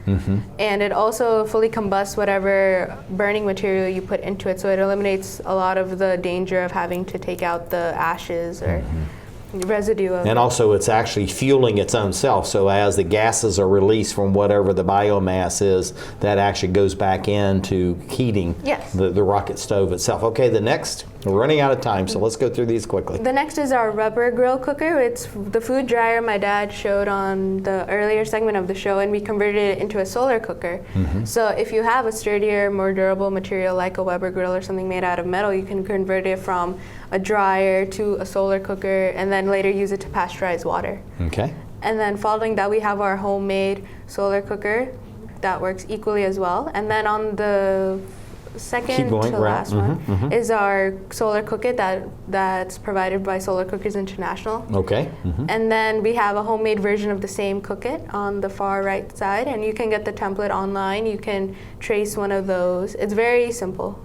And it also fully combusts whatever burning material you put into it, so it eliminates a lot of the danger of having to take out the ashes or residue of and also it's actually fueling its own self, so as the gases are released from whatever the biomass is, that actually goes back into heating the rocket stove itself. Okay, the next, we're running out of time, so let's go through these quickly. The next is our rubber grill cooker. It's the food dryer my dad showed on the earlier segment of the show, and we converted it into a solar cooker. So if you have a sturdier, more durable material like a Weber grill or something made out of metal, you can convert it from a dryer to a solar cooker and then later use it to pasteurize water. Okay. And then following that, we have our homemade solar cooker that works equally as well. And then on the second to last one is our solar cooker that's provided by Solar Cookers International. Okay. And then we have a homemade version of the same cookit on the far right side, and you can get the template online. You can trace one of those. It's very simple.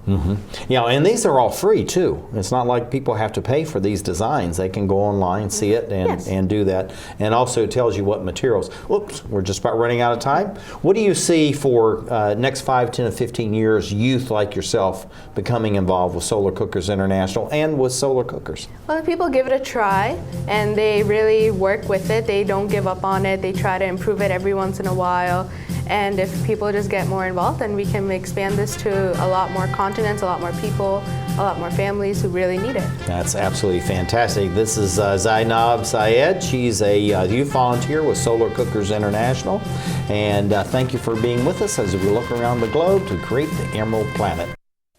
Yeah, and these are all free too. It's not like people have to pay for these designs. They can go online, see it, and do that. And also it tells you what materials. Whoops, we're just about running out of time. What do you see for next 5, 10, and 15 years, youth like yourself becoming involved with Solar Cookers International and with solar cookers? Well, if people give it a try and they really work with it, they don't give up on it, they try to improve it every once in a while, and if people just get more involved, then we can expand this to a lot more continents, a lot more people, a lot more families who really need it. That's absolutely fantastic. This is Zainab Syed. She's a youth volunteer with Solar Cookers International, and thank you for being with us as we look around the globe to create the Emerald Planet.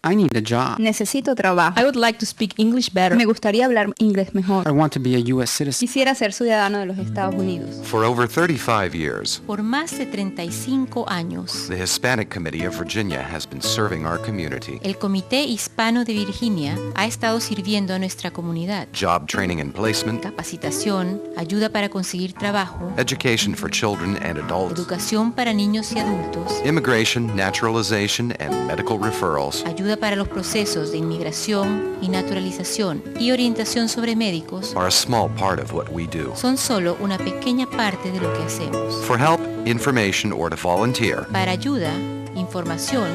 I need a job. Necesito trabajo. I would like to speak English better. Me gustaría hablar inglés mejor. I want to be a U.S. citizen. Quisiera ser ciudadano de los Estados Unidos. For over 35 years, por más de 35 años, the Hispanic Committee of Virginia has been serving our community. El Comité Hispano de Virginia ha estado sirviendo a nuestra comunidad. Job training and placement, capacitación, ayuda para conseguir trabajo, education for children and adults, educación para niños y adultos, immigration, naturalization, and medical referrals, ayuda ayuda para los procesos de inmigración y naturalización y orientación sobre médicos are a small part of what we do. son solo una pequeña parte de lo que hacemos. For help, information, or to volunteer, Para ayuda, información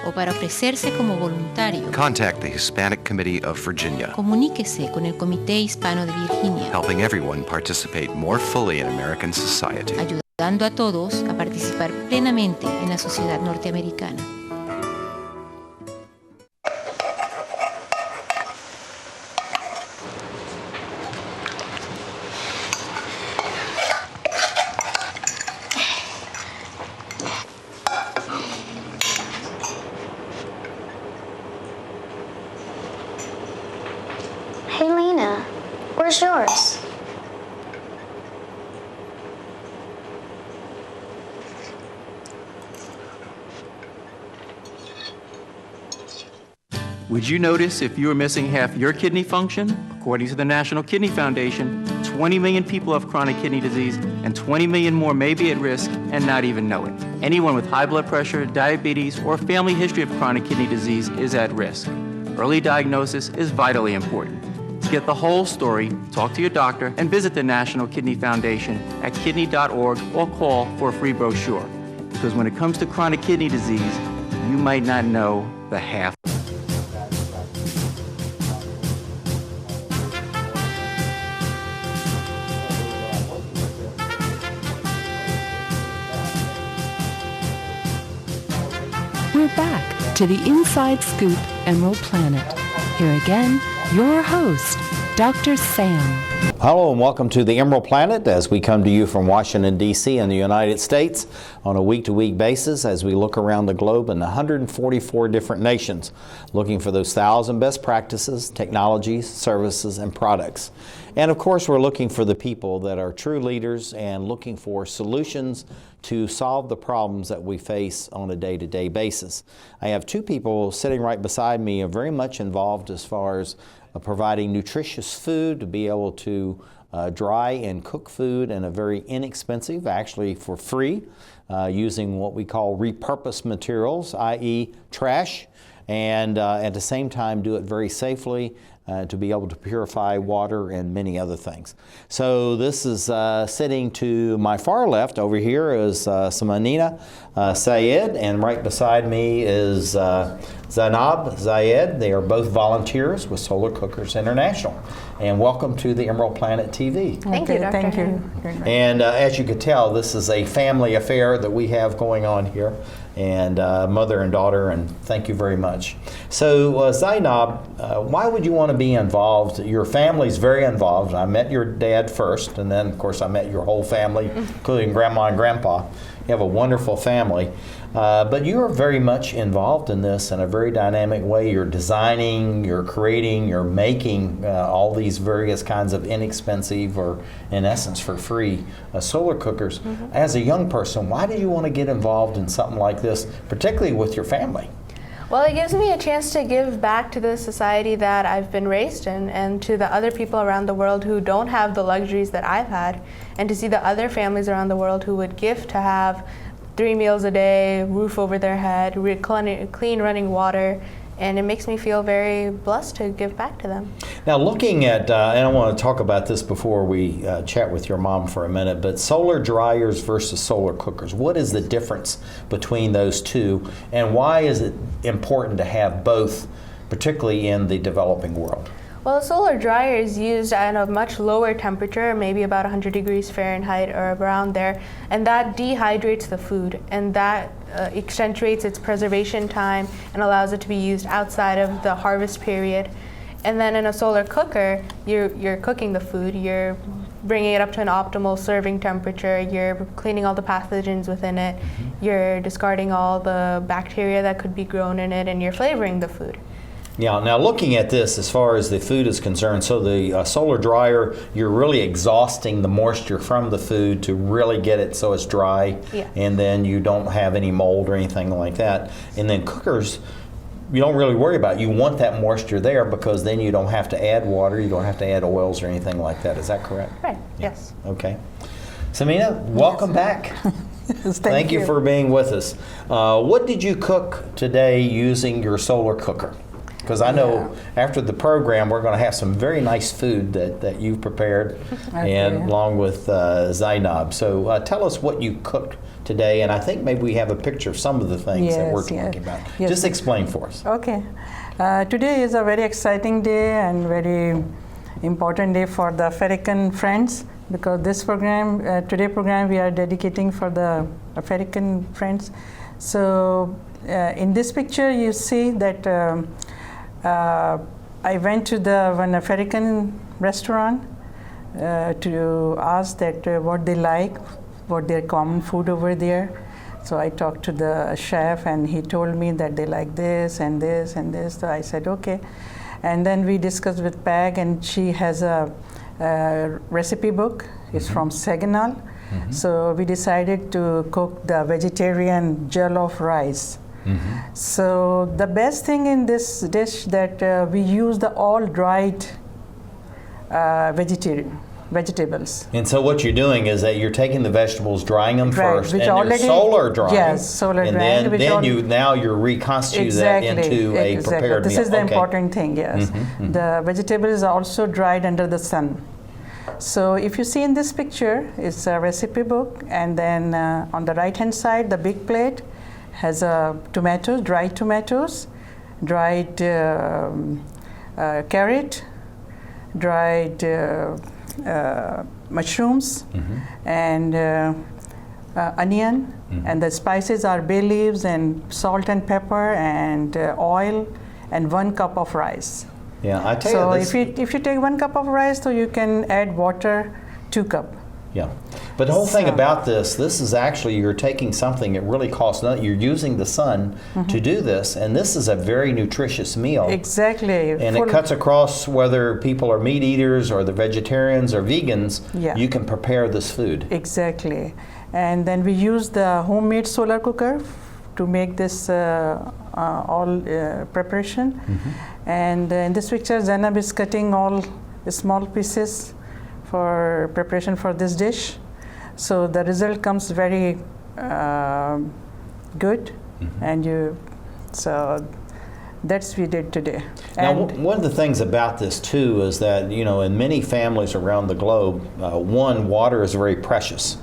o para ofrecerse como voluntario, contact the Hispanic Committee of Virginia, comuníquese con el Comité Hispano de Virginia, helping everyone participate more fully in American society. ayudando a todos a participar plenamente en la sociedad norteamericana. Hey, Lena, where's yours? Would you notice if you were missing half your kidney function? According to the National Kidney Foundation, 20 million people have chronic kidney disease, and 20 million more may be at risk and not even know it. Anyone with high blood pressure, diabetes, or family history of chronic kidney disease is at risk. Early diagnosis is vitally important. To get the whole story, talk to your doctor and visit the National Kidney Foundation at kidney.org or call for a free brochure. Because when it comes to chronic kidney disease, you might not know the half. We're back to the Inside Scoop Emerald Planet. Here again, your host, Dr. Sam. Hello and welcome to the Emerald Planet as we come to you from Washington, D.C. in the United States on a week-to-week basis as we look around the globe in 144 different nations, looking for those 1,000 best practices, technologies, services, and products. And of course, we're looking for the people that are true leaders and looking for solutions to solve the problems that we face on a day-to-day basis. I have two people sitting right beside me are very much involved as far as providing nutritious food to be able to dry and cook food in a very inexpensive, actually for free, using what we call repurposed materials, i.e. trash, and at the same time do it very safely to be able to purify water and many other things. So this is sitting to my far left over here is Samina, Syed, and right beside me is Zainab, Zainab. They are both volunteers with Solar Cookers International. And welcome to the Emerald Planet TV. Thank you, Dr. Thank you. And as you could tell, this is a family affair that we have going on here, and mother and daughter, and thank you very much. So Zainab, why would you want to be involved? Your family's very involved. I met your dad first, and then of course I met your whole family, including Grandma and Grandpa. You have a wonderful family. But you are very much involved in this in a very dynamic way. You're designing, you're creating, you're making all these various kinds of inexpensive or, in essence, for free solar cookers. As a young person, why did you want to get involved in something like this, particularly with your family? Well, it gives me a chance to give back to the society that I've been raised in and to the other people around the world who don't have the luxuries that I've had, and to see the other families around the world who would give to have 3 meals a day, roof over their head, clean running water, and it makes me feel very blessed to give back to them. Now looking at, and I want to talk about this before we chat with your mom for a minute, but solar dryers versus solar cookers. What is the difference between those two, and why is it important to have both, particularly in the developing world? Well, a solar dryer is used at a much lower temperature, maybe about 100 degrees Fahrenheit or around there, and that dehydrates the food, and that accentuates its preservation time and allows it to be used outside of the harvest period. And then in a solar cooker, you're cooking the food, you're bringing it up to an optimal serving temperature, you're cleaning all the pathogens within it, you're discarding all the bacteria that could be grown in it, and you're flavoring the food. Yeah, now looking at this as far as the food is concerned, so the solar dryer, you're really exhausting the moisture from the food to really get it so it's dry, and then you don't have any mold or anything like that. And then cookers, you don't really worry about it. You want that moisture there because then you don't have to add water, you don't have to add oils or anything like that. Is that correct? Right, yes. Okay. Samina, welcome back. Thank you for being with us. What did you cook today using your solar cooker? Because I know after the program we're going to have some very nice food that you've prepared, and along with Zainab. So tell us what you cooked today, and I think maybe we have a picture of some of the things that we're talking about. Yes. Just explain for us. Okay. Today is a very exciting day and very important day for the African friends, because this program, today program, we are dedicating for the African friends. So in this picture you see that I went to one African restaurant to ask that what they like, what their common food over there. So I talked to the chef and he told me that they like this and this and this. So I said, okay. And then we discussed with Peg, and she has a recipe book. It's from Senegal. So we decided to cook the vegetarian jollof rice. So the best thing in this dish that we use the all dried vegetables. And so what you're doing is that you're taking the vegetables, drying them first, and already, you're solar drying. Yes, solar and drying. And then you're reconstituting that into a prepared This meal. is the important thing, yes. The vegetable is also dried under the sun. So if you see in this picture, it's a recipe book, and then on the right hand side, the big plate has tomatoes, dried tomatoes, dried carrot, dried mushrooms, and onion, and the spices are bay leaves and salt and pepper and oil, and 1 cup of rice. Yeah, I tell you. So if you take 1 cup of rice, so you can add water 2 cup. Yeah, but the whole thing about this is actually you're taking something that really costs nothing. You're using the sun to do this, and this is a very nutritious meal. Exactly. And it cuts across whether people are meat eaters or the vegetarians or vegans. Yeah. You can prepare this food. Exactly. And then we use the homemade solar cooker to make this all preparation. And in this picture, Zainab is cutting all small pieces for preparation for this dish. So the result comes very good, and so that's we did today. Now, one of the things about this too is that, you know, in many families around the globe, water is very precious.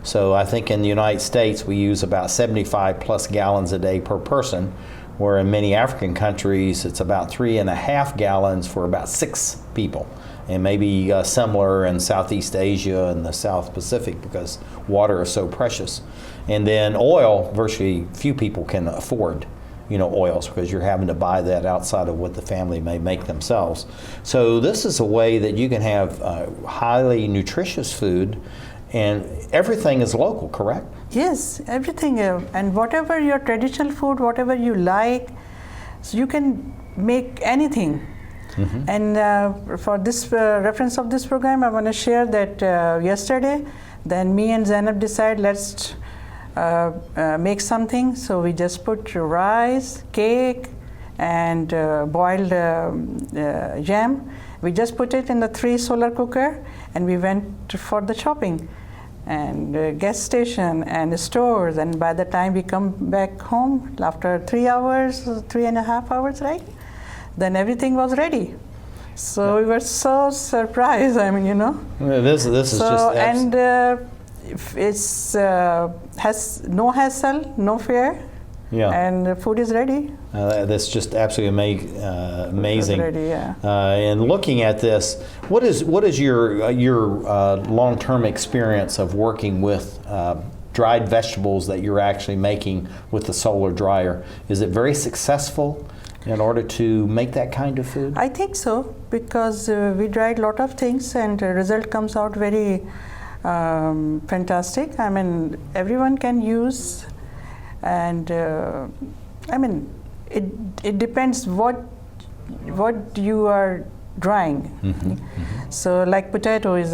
So I think in the United States we use about 75 plus gallons a day per person, where in many African countries it's about 3.5 gallons for about 6 people. And maybe similar in Southeast Asia and the South Pacific, because water is so precious. And then oil, virtually few people can afford, you know, oils, because you're having to buy that outside of what the family may make themselves. So this is a way that you can have highly nutritious food, and everything is local, correct? Yes, everything, and whatever your traditional food, whatever you like, so you can make anything. And for this reference of this program, I want to share that yesterday, then me and Zainab decided let's make something. So we just put rice, cake, and boiled jam. We just put it in the 3 solar cooker, and we went for the shopping and gas station and stores. And by the time we come back home after 3 hours, 3.5 hours, right? Then everything was ready. So we were so surprised. I mean, you know. This is just. And it's has no hassle, no fear. Yeah. And the food is ready. That's just absolutely amazing. Ready, yeah. And looking at this, what is your long-term experience of working with dried vegetables that you're actually making with the solar dryer? Is it very successful in order to make that kind of food? I think so, because we tried a lot of things, and the result comes out very fantastic. I mean, everyone can use, and I mean, it depends what you are drying. So, like potato is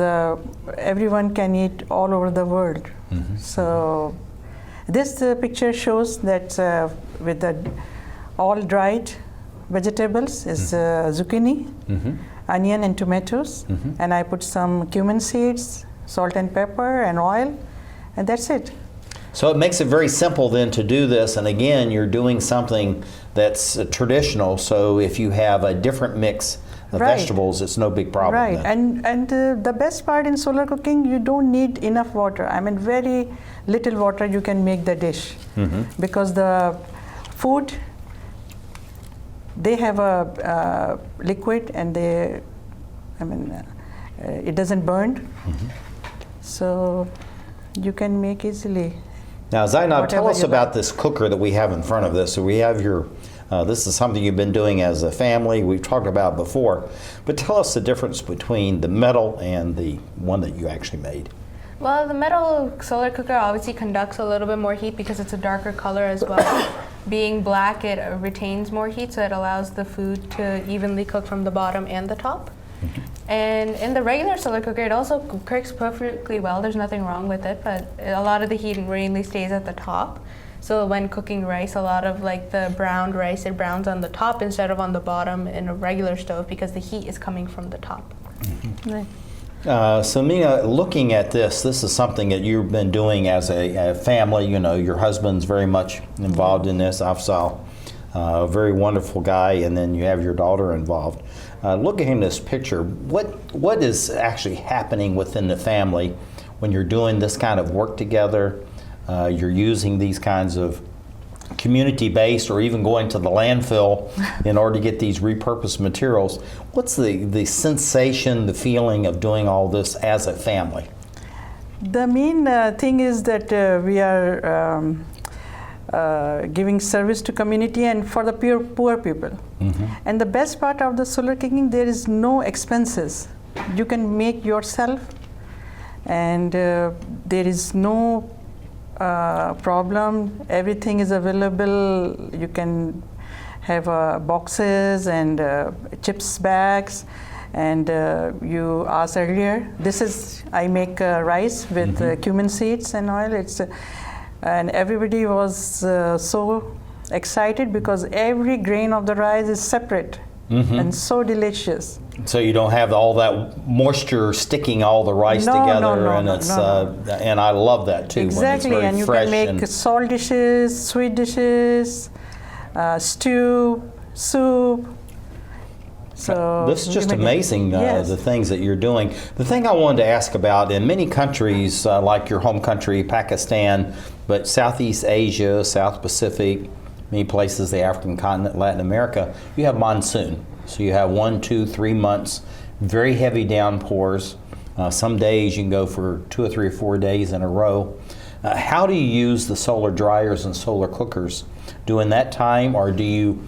everyone can eat all over the world. So, this picture shows that with the all dried vegetables is zucchini, onion and tomatoes, and I put some cumin seeds, salt and pepper and oil, and that's it. So it makes it very simple then to do this, and again, you're doing something that's traditional, so if you have a different mix of vegetables, it's no big problem. Right, then. and the best part in solar cooking, you don't need enough water. I mean, very little water you can make the dish, because the food, they have a liquid, and it doesn't burn, so you can make easily. Now, Zainab, tell us about this cooker that we have in front of us. So we have your, this is something you've been doing as a family, we've talked about before, but tell us the difference between the metal and the one that you actually made. Well, the metal solar cooker obviously conducts a little bit more heat because it's a darker color as well. Being black, it retains more heat, so it allows the food to evenly cook from the bottom and the top. And in the regular solar cooker, it also cooks perfectly well. There's nothing wrong with it, but a lot of the heat mainly stays at the top. So when cooking rice, a lot of like the browned rice, it browns on the top instead of on the bottom in a regular stove because the heat is coming from the top. Right. Samina, looking at this is something that you've been doing as a family. You know, your husband's very much involved in this, Afzal, a very wonderful guy, and then you have your daughter involved. Looking at this picture, what is actually happening within the family when you're doing this kind of work together? You're using these kinds of community-based or even going to the landfill in order to get these repurposed materials. What's the sensation, the feeling of doing all this as a family? The main thing is that we are giving service to community and for the poor people. And the best part of the solar cooking, there is no expenses. You can make yourself, and there is no problem. Everything is available. You can have boxes and chips bags. And you asked earlier, I make rice with cumin seeds and oil. And everybody was so excited because every grain of the rice is separate and so delicious. So you don't have all that moisture sticking all the rice together, and I love that too. Exactly, when it's very and you fresh can make salt dishes, sweet dishes, stew, soup. So this is just amazing, the things that you're doing. The thing I wanted to ask about, in many countries, like your home country, Pakistan, but Southeast Asia, South Pacific, many places, the African continent, Latin America, you have monsoon. So you have 1, 2, 3 months, very heavy downpours. Some days you can go for 2 or 3 or 4 days in a row. How do you use the solar dryers and solar cookers during that time, or do you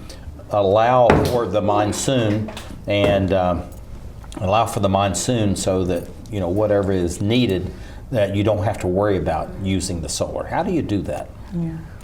allow for the monsoon and so that, you know, whatever is needed, that you don't have to worry about using the solar? How do you do that?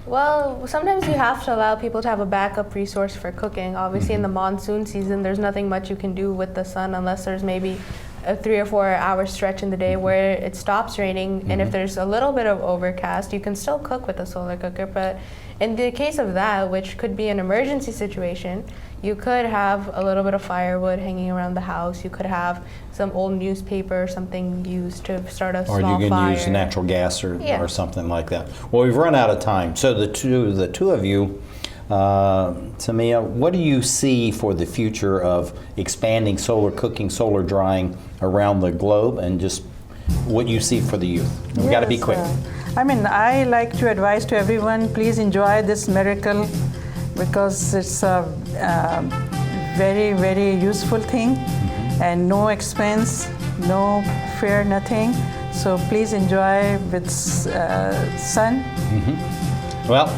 Well, sometimes you have to allow people to have a backup resource for cooking. Obviously in the monsoon season, there's nothing much you can do with the sun unless there's maybe a 3 or 4 hour stretch in the day where it stops raining, and if there's a little bit of overcast, you can still cook with a solar cooker. But in the case of that, which could be an emergency situation, you could have a little bit of firewood hanging around the house. You could have some old newspaper or something used to start a small fire. Or you can use natural gas or something like that. Well, we've run out of time. So the two of you, Samina, what do you see for the future of expanding solar cooking, solar drying around the globe, and just what you see for the youth? We've got to be quick. I like to advise to everyone, please enjoy this miracle, because it's a very, very useful thing, and no expense, no fear, nothing. So please enjoy with sun. Well,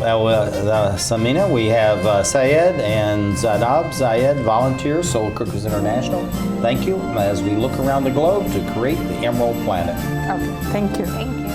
Samina, we have Syed and Zainab. Syed, volunteers, Solar Cookers International. Thank you as we look around the globe to create the Emerald Planet. Okay, thank you. Thank you.